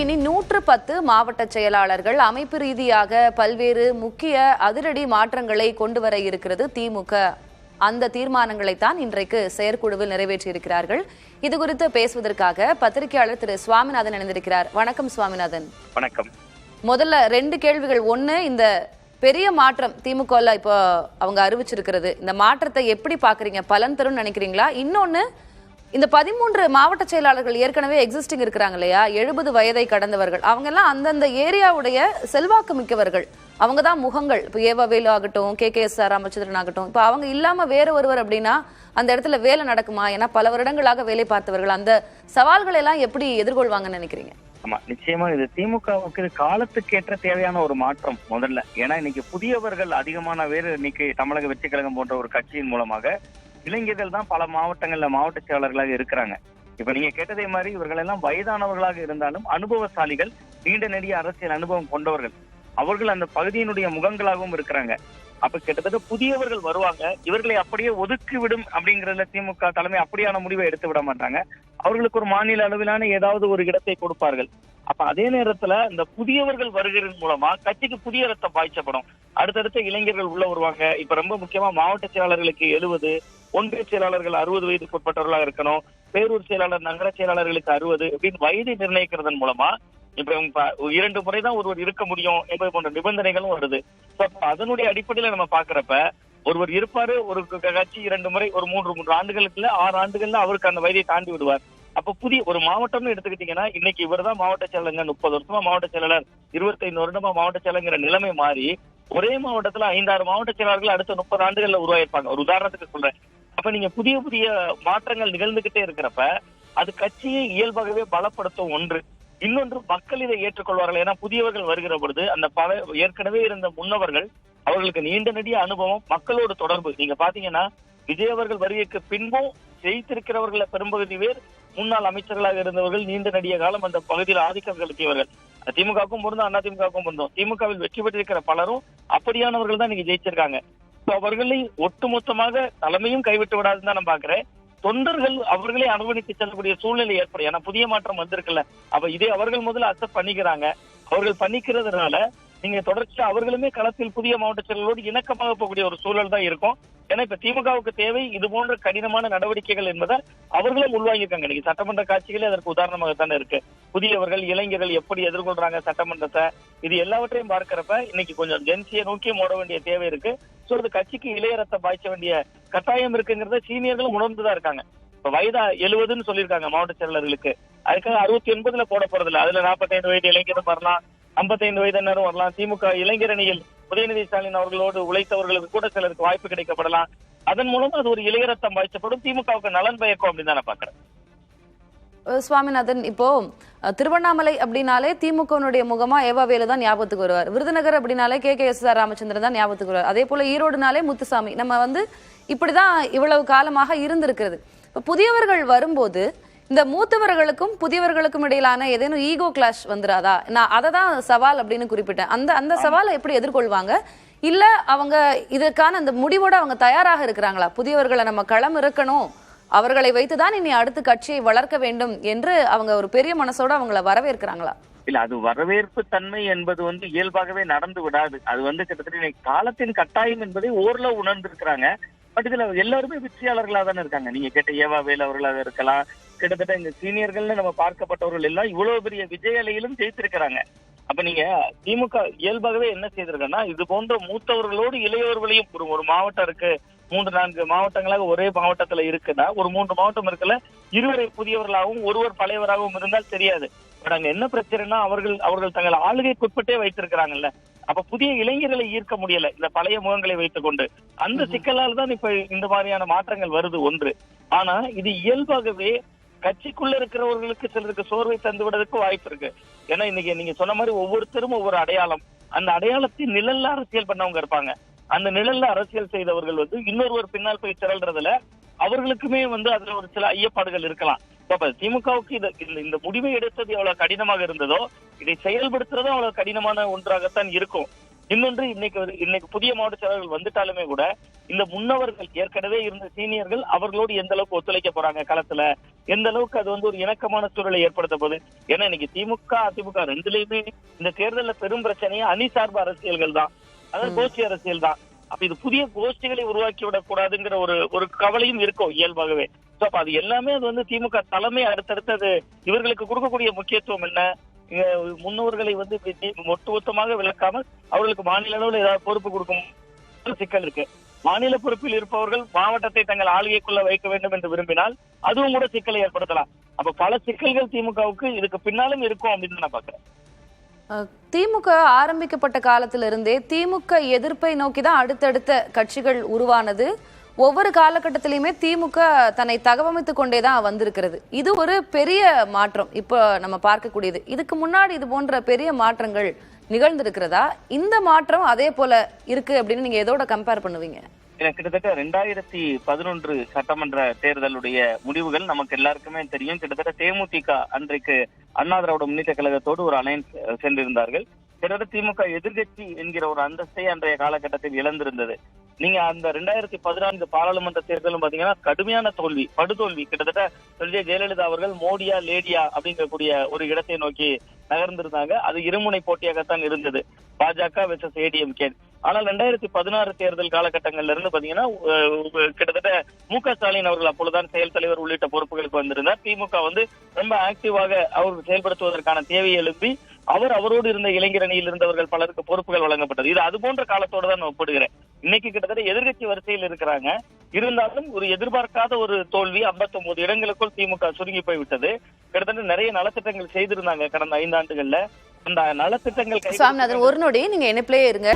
இனி 110 மாவட்ட செயலாளர்கள் அமைப்பு ரீதியாக பல்வேறு முக்கிய அதிரடி மாற்றங்களை கொண்டு வர இருக்கிறது திமுக. அந்த தீர்மானங்களைத்தான் இன்றைக்கு செயற்குழுவில் நிறைவேற்றியிருக்கிறார்கள். இது குறித்து பேசுவதற்காக பத்திரிகையாளர் திரு சுவாமிநாதன் இணைந்திருக்கிறார். வணக்கம் சுவாமிநாதன். வணக்கம். முதல்ல 2 கேள்விகள். ஒண்ணு, இந்த பெரிய மாற்றம் திமுக இப்போ அவங்க அறிவிச்சிருக்கிறது, இந்த மாற்றத்தை எப்படி பாக்குறீங்க? பலன் தரும் நினைக்கிறீங்களா? இன்னொன்னு, இந்த 13 மாவட்ட செயலாளர்கள் ஏற்கனவே எக்ஸிஸ்டிங் இருக்கிறாங்க இல்லையா, 70 வயதை கடந்தவர்கள், அவங்க எல்லாம் அந்தந்த ஏரியாவுடைய செல்வாக்கு மிக்கவர்கள், அவங்க தான் முகங்கள். இப்போ ஏவாவேலு ஆகட்டும், KKSR ராமச்சந்திரன் ஆகட்டும், இப்போ அவங்க இல்லாம வேற ஒருவர் அப்படின்னா அந்த இடத்துல வேலை நடக்குமா? ஏன்னா பல வருடங்களாக வேலை பார்த்தவர்கள். அந்த சவால்களை எல்லாம் எப்படி எதிர்கொள்வாங்கன்னு நினைக்கிறீங்க? ஆமா, நிச்சயமா இது திமுகவுக்கு காலத்துக்கேற்ற தேவையான ஒரு மாற்றம் முதல்ல. ஏன்னா இன்னைக்கு புதியவர்கள் அதிகமான பேர் இன்னைக்கு தமிழக வெற்றி கழகம் போன்ற ஒரு கட்சியின் மூலமாக இளைஞர்கள் தான் பல மாவட்டங்கள்ல மாவட்ட செயலாளர்களாக இருக்கிறாங்க. இப்ப நீங்க கேட்டதே மாதிரி இவர்கள் எல்லாம் வயதானவர்களாக இருந்தாலும் அனுபவசாலிகள், நீண்ட நெடிய அரசியல் அனுபவம் கொண்டவர்கள். அவர்கள் அந்த பகுதியினுடைய முகங்களாகவும் இருக்கிறாங்க. அப்ப கிட்டத்தட்ட புதியவர்கள் வருவாங்க. இவர்களை அப்படியே ஒதுக்கி விடும் அப்படிங்கறதுல திமுக தலைமை அப்படியான முடிவை எடுத்து விட மாட்டாங்க. அவர்களுக்கு ஒரு மாநில அளவிலான ஏதாவது ஒரு இடத்தை கொடுப்பார்கள். அப்ப அதே நேரத்துல இந்த புதியவர்கள் வருகிறதன் மூலமா கட்சிக்கு புதிய ரத்தம் பாய்ச்சப்படும். அடுத்தடுத்த இளைஞர்கள் உள்ள வருவாங்க. இப்ப ரொம்ப முக்கியமா மாவட்ட செயலாளர்களுக்கு 70, ஒன்றிய செயலாளர்கள் 60 வயதுக்கு உட்பட்டவர்களாக இருக்கணும், பேரூர் செயலாளர், நகர செயலாளர்களுக்கு 60 அப்படின்னு வயதை நிர்ணயிக்கிறதன் மூலமா இப்ப 2 முறைதான் ஒருவர் இருக்க முடியும் என்பது போன்ற நிபந்தனைகளும் வருது. அதனுடைய அடிப்படையில நம்ம பாக்குறப்ப ஒருவர் இருப்பாரு, ஒரு கட்சி 2 முறை, ஒரு 3 ஆண்டுகளுக்குள்ள 6 ஆண்டுகள்ல அவருக்கு அந்த வயதை தாண்டி விடுவார். அப்ப புதிய ஒரு மாவட்டம்னு எடுத்துக்கிட்டீங்கன்னா இன்னைக்கு இவர் தான் மாவட்ட செயலங்க, 30 வருஷமா மாவட்ட செயலாளர், 25 வருடமா மாவட்ட செயலங்கிற நிலைமை மாறி ஒரே மாவட்டத்துல 5-6 மாவட்ட செயலாளர்கள் அடுத்த 30 ஆண்டுகள்ல உருவாயிருப்பாங்க. ஒரு உதாரணத்துக்கு சொல்றேன். அப்ப நீங்க புதிய புதிய மாற்றங்கள் நிகழ்ந்துகிட்டே இருக்கிறப்ப அது கட்சியை இயல்பாகவே பலப்படுத்தும் ஒன்று. இன்னொன்று, மக்கள் இதை ஏற்றுக்கொள்வார்கள். ஏன்னா புதியவர்கள் வருகிற பொழுது அந்த ஏற்கனவே இருந்த முன்னவர்கள், அவர்களுக்கு நீண்ட நெடிய அனுபவம், மக்களோடு தொடர்பு. நீங்க பாத்தீங்கன்னா விஜய் அவர்கள் வருகைக்கு பின்பும் ஜெயித்திருக்கிறவர்களை பெரும்பகுதி பேர் முன்னாள் அமைச்சர்களாக இருந்தவர்கள், நீண்ட நெடிய காலம் அந்த பகுதியில் ஆதிக்கம் செலுத்தியவர்கள். திமுகவுக்கும் பொருந்தும், அதிமுகவுக்கும் பொருந்தும். திமுகவில் வெற்றி பெற்றிருக்கிற பலரும் அப்படியானவர்கள் தான் இன்னைக்கு ஜெயிச்சிருக்காங்க. அவர்களை ஒட்டுமொத்தமாக தலைமையும் கைவிட்டு விடாதுன்னு தான் நான் பாக்குறேன். தொண்டர்கள் அவர்களே அனுமதித்து செல்லக்கூடிய சூழ்நிலை ஏற்படும். ஏன்னா புதிய மாற்றம் வந்திருக்குல்ல. அப்ப இதே அவர்கள் முதல்ல அக்செப்ட் பண்ணிக்கிறாங்க. அவர்கள் பண்ணிக்கிறதுனால நீங்க தொடர்ச்சியா அவர்களுமே களத்தில் புதிய மாவட்ட செயலர்களோடு இணக்கமாக போகக்கூடிய ஒரு சூழல் தான் இருக்கும். ஏன்னா இப்ப திமுகவுக்கு தேவை இது போன்ற கடினமான நடவடிக்கைகள் என்பதை அவர்களும் உள்வாங்கியிருக்காங்க. இன்னைக்கு சட்டமன்ற காட்சிகளே அதற்கு உதாரணமாகத்தானே இருக்கு. புதியவர்கள், இளைஞர்கள் எப்படி எதிர்கொள்றாங்க சட்டமன்றத்தை, இது எல்லாவற்றையும் பார்க்கிறப்ப இன்னைக்கு கொஞ்சம் ஜென்சியை நோக்கி ஓட வேண்டிய தேவை இருக்கு. சோ அது கட்சிக்கு இளைய ரத்தம் பாய்ச்ச வேண்டிய கட்டாயம் இருக்குங்கிறத சீனியர்களும் உணர்ந்துதான் இருக்காங்க. இப்ப வயதா 70ன்னு சொல்லியிருக்காங்க மாவட்ட செயலாளர்களுக்கு. அதுக்காக 69ல போட போறது இல்லை. அதுல 45 வயது இளைஞரும் வரலாம், 55 வயதினரும் வரலாம். திமுக இளைஞர் அணியில் உதயநிதி ஸ்டாலின் அவர்களோடு உழைத்தவர்களுக்கு கூட சிலருக்கு வாய்ப்பு கிடைக்கப்படலாம். அதன் மூலம் அது ஒரு இளைய ரத்தம் பாய்ச்சப்படும், திமுகவுக்கு நலன் பயக்கும் அப்படின்னு தான் நான் பாக்குறேன். சுவாமிநாதன், இப்போ திருவண்ணாமலை அப்படின்னாலே திமுகனுடைய முகமா ஏவாவேலு தான் ஞாபகத்துக்கு வருவார். விருதுநகர் அப்படின்னாலே KKSR ராமச்சந்திரன் தான் ஞாபகத்துக்கு வருவார். அதே போல ஈரோடுனாலே முத்துசாமி. நம்ம இப்படிதான் இவ்வளவு காலமாக இருந்திருக்கிறது. இப்போ புதியவர்கள் வரும்போது இந்த மூத்தவர்களுக்கும் புதியவர்களுக்கும் இடையிலான ஏதேனும் ஈகோ கிளாஷ் வந்துடாதா? நான் அதை தான் சவால் அப்படின்னு குறிப்பிட்டேன். அந்த சவாலை எப்படி எதிர்கொள்வாங்க? இல்ல அவங்க இதுக்கான அந்த முடிவோட அவங்க தயாராக இருக்கிறாங்களா? புதியவர்களை நம்ம களம் இருக்கணும், அவர்களை வைத்துதான் இனி அடுத்த கட்சியை வளர்க்க வேண்டும் என்று அவங்க ஒரு பெரிய மனசோட அவங்கள வரவேற்கிறாங்களா? இல்ல, அது வரவேற்பு தன்மை என்பது இயல்பாகவே நடந்து விடாது. அது கிட்டத்தட்ட காலத்தின் கட்டாயம் என்பதை ஓரளவு உணர்ந்திருக்கிறாங்க. பட் இதுல எல்லாருமே வெற்றியாளர்களா தானே இருக்காங்க. நீங்க கேட்ட ஏவாவேலு அவர்களாக இருக்கலாம், கிட்டத்தட்ட இந்த சீனியர்கள்னு நம்ம பார்க்கப்பட்டவர்கள் எல்லாம் இவ்வளவு பெரிய விஜய் அலையிலும் ஜெயித்திருக்கிறாங்க. அப்ப நீங்க திமுக இயல்பாகவே என்ன செய்திருக்கன்னா, இது போன்ற மூத்தவர்களோடு இளையவர்களையும் ஒரு மாவட்டம் இருக்கு, 3-4 மாவட்டங்களாக ஒரே மாவட்டத்துல இருக்குன்னா, ஒரு 3 மாவட்டம் இருக்குல்ல, இருவரை புதியவர்களாகவும் ஒருவர் பழையவராகவும் இருந்தால் தெரியாது. பட் அங்க என்ன பிரச்சனைனா அவர்கள் தங்கள் ஆளுகைக்குட்பட்டே வைத்திருக்கிறாங்கல்ல. அப்ப புதிய இளைஞர்களை ஈர்க்க முடியல இந்த பழைய முகங்களை வைத்துக் கொண்டு. அந்த சிக்கலால் தான் இப்ப இந்த மாதிரியான மாற்றங்கள் வருது ஒன்று. ஆனா இது இயல்பாகவே கட்சிக்குள்ள இருக்கிறவர்களுக்கு சிலருக்கு சோர்வை தந்து விடுறதுக்கு வாய்ப்பு இருக்கு. ஏன்னா இன்னைக்கு நீங்க சொன்ன மாதிரி ஒவ்வொருத்தரும் ஒவ்வொரு அடையாளம், அந்த அடையாளத்தின் நிழல்ல அரசியல் பண்ணவங்க இருப்பாங்க. அந்த நிழல்ல அரசியல் செய்தவர்கள் இன்னொருவர் பின்னால் போய் திரள்றதுல அவர்களுக்குமே அதுல ஒரு சில ஐயப்பாடுகள் இருக்கலாம். திமுகவுக்கு இந்த முடிவை எடுத்தது எவ்வளவு கடினமாக இருந்ததோ, இதை செயல்படுத்துறதும் அவ்வளவு கடினமான ஒன்றாகத்தான் இருக்கும். இன்னொன்று, இன்னைக்கு புதிய மாவட்ட செயலாளர்கள் வந்துட்டாலுமே கூட இந்த முன்னவர்கள் ஏற்கனவே இருந்த சீனியர்கள் அவர்களோடு எந்த அளவுக்கு ஒத்துழைக்க போறாங்க களத்துல, எந்த அளவுக்கு அது வந்து ஒரு இணக்கமான சூழலை ஏற்படுத்த போகுது. ஏன்னா இன்னைக்கு திமுக அதிமுக ரெண்டுலயுமே இந்த தேர்தல்ல பெரும் பிரச்சனையே அணி சார்பு அரசியல்கள் தான், அதாவது கோஷ்டி அரசியல் தான். அப்ப இது புதிய கோஷ்டிகளை உருவாக்கி விடக்கூடாதுங்கிற ஒரு கவலையும் இருக்கும் இயல்பாகவே. சோ அப்ப அது எல்லாமே அது வந்து திமுக தலைமை அடுத்தடுத்தது இவர்களுக்கு கொடுக்கக்கூடிய முக்கியத்துவம் என்ன, முன்னோர்களை வந்து ஒட்டுமொத்தமாக விளக்காமல் அவர்களுக்கு மாநில அளவில் ஏதாவது பொறுப்பு கொடுக்கும் சிக்கல் இருக்கு. மாநில பொறுப்பில் இருப்பவர்கள் மாவட்டத்தை தங்கள் ஆளுகைக்குள்ள வைக்க வேண்டும் என்று விரும்பினால் அதுவும் கூட சிக்கலை ஏற்படுத்தலாம். அப்ப பல சிக்கல்கள் திமுகவுக்கு இதுக்கு பின்னாலும் இருக்கும் அப்படின்னு நான் பாக்குறேன். திமுக ஆரம்பிக்கப்பட்ட காலத்திலிருந்தே திமுக எதிர்ப்பை நோக்கி தான் அடுத்தடுத்த கட்சிகள் உருவானது. ஒவ்வொரு காலகட்டத்திலையுமே திமுக தன்னை தகவமைத்துக் கொண்டே தான் வந்திருக்கிறது. இது ஒரு பெரிய மாற்றம் இப்போ நம்ம பார்க்கக்கூடியது. இதுக்கு முன்னாடி இது போன்ற பெரிய மாற்றங்கள் நிகழ்ந்திருக்கிறதா? இந்த மாற்றம் அதே போல இருக்கு அப்படின்னு நீங்க எதோட கம்பேர் பண்ணுவீங்க? கிட்டத்தட்ட 2011 சட்டமன்ற தேர்தலுடைய முடிவுகள் நமக்கு எல்லாருக்குமே தெரியும். கிட்டத்தட்ட தேமுதிக அன்றைக்கு அண்ணா திராவிட முன்னேற்ற கழகத்தோடு ஒரு அலையன்ஸ் சென்றிருந்தார்கள். கிட்டத்தட்ட திமுக எதிர்கட்சி என்கிற ஒரு அந்தஸ்தை அன்றைய காலகட்டத்தில் இழந்திருந்தது. நீங்க அந்த 2014 பாராளுமன்ற தேர்தலும் பாத்தீங்கன்னா கடுமையான தோல்வி, படுதோல்வி. கிட்டத்தட்ட ஜெயலலிதா அவர்கள் மோடியா லேடியா அப்படிங்கக்கூடிய ஒரு இடத்தை நோக்கி நகர்ந்திருந்தாங்க. அது இருமுனை போட்டியாகத்தான் இருந்தது, பாஜக வெர்சஸ் ஏடிஎம்கே. ஆனால் 2016 தேர்தல் காலகட்டங்கள்ல இருந்து பாத்தீங்கன்னா கிட்டத்தட்ட மு.க. ஸ்டாலின் அவர்கள் அப்பொழுதுதான் செயல் தலைவர் உள்ளிட்ட பொறுப்புகளுக்கு வந்திருந்தார். திமுக வந்து ரொம்ப ஆக்டிவாக அவர் செயல்படுத்துவதற்கான தேவையை எழுப்பி அவரோடு இருந்த இளைஞரணியில் இருந்தவர்கள் பலருக்கு பொறுப்புகள் வழங்கப்பட்டது. இது அது போன்ற காலத்தோடு தான் நான் ஒப்பிடுகிறேன். இன்னைக்கு கிட்டத்தட்ட எதிர்கட்சி வரிசையில் இருக்கிறாங்க. இருந்தாலும் ஒரு எதிர்பார்க்காத ஒரு தோல்வி, 59 இடங்களுக்குள் திமுக சுருங்கி போய்விட்டது. கிட்டத்தட்ட நிறைய நலத்திட்டங்கள் செய்திருந்தாங்க கடந்த 5 ஆண்டுகள்ல. அந்த நலத்திட்டங்கள் சாமிநாதன், ஒரு நொடி நீங்க இணைப்பிலே இருங்க.